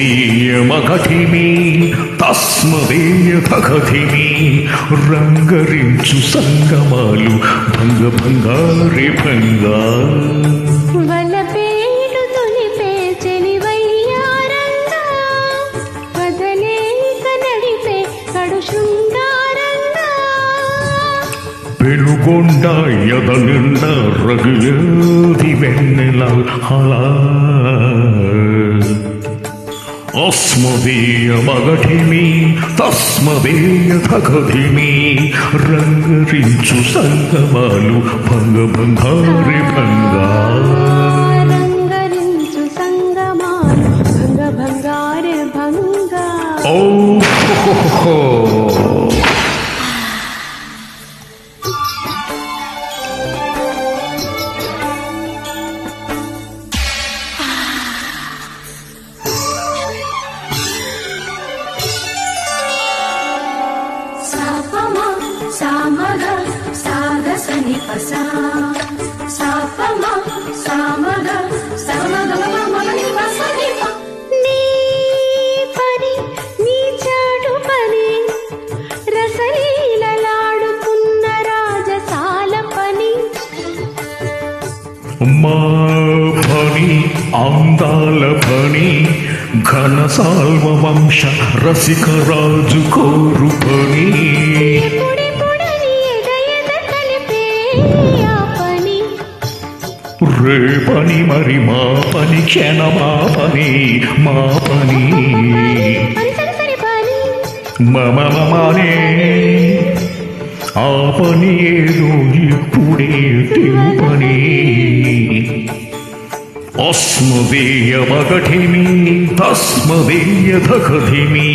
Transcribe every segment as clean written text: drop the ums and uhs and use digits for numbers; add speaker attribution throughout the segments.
Speaker 1: అస్మదీయమఘటిమి తస్మదీయతఘటిమి రంగరించు సంగమాలు భంగ భంగారే భంగా
Speaker 2: వలపేడు తొలిపే చెలివయ్యారంగా వదలేక నడిపే కడు శృంగారంగా
Speaker 1: పెనుగొండ ఎద నిండ రగిలేది వెన్నెల హలా అస్మదీయమఘటిమి తస్మదీయతఘటిమి రంగరించు సంగమాలు భంగ భంగారే భంగా
Speaker 2: రంగరించు సంగమాలు భంగ భంగారే భంగా
Speaker 1: ఓ హో హో.
Speaker 2: సామగ సాగసని పసా సాపమ సామగ సమగ మగని పసని నీ పని నీ చాటు పని రసలీలలాడుతున్న రాజసాల పని
Speaker 1: మా పని అందాల పని ఘనసాల్వ వంశ రసిక రాజు కోరు పని రే పని మరి మా పని క్షణమా పని మా పని మమనే ఆ పని ఏదో ఇప్పుడే పని అస్మదీయమఘటిమి తస్మదీయతఘటిమి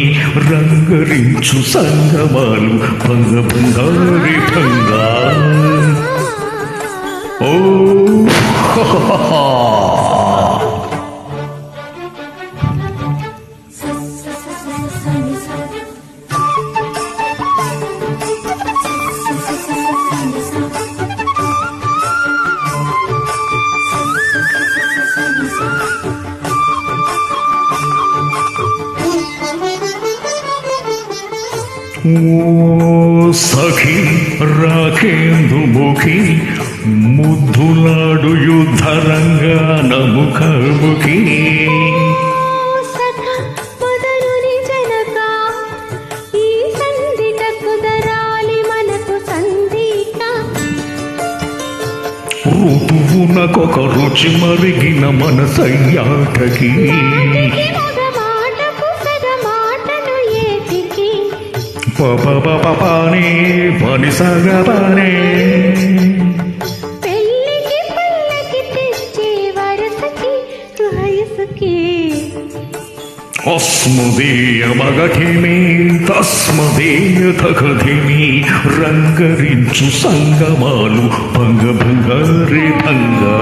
Speaker 1: రంగరించు సంగమాలు భంగ భంగారే భంగా ఓ సఖి రాకేందుముఖి ముద్దులాడు యుద్ధరంగాన ముఖముఖి ఋతువునకొక రుచి మరిగిన మనసయ్యాటకి పపపపనే పని సగపనే
Speaker 2: పెళ్ళికి పల్లకి తెచ్చే వరసకి వయసుకి
Speaker 1: అస్మదీయమఘటిమి తస్మదీయతఘటిమి రంగరించు సంగమాలు భంగ భంగారే భంగా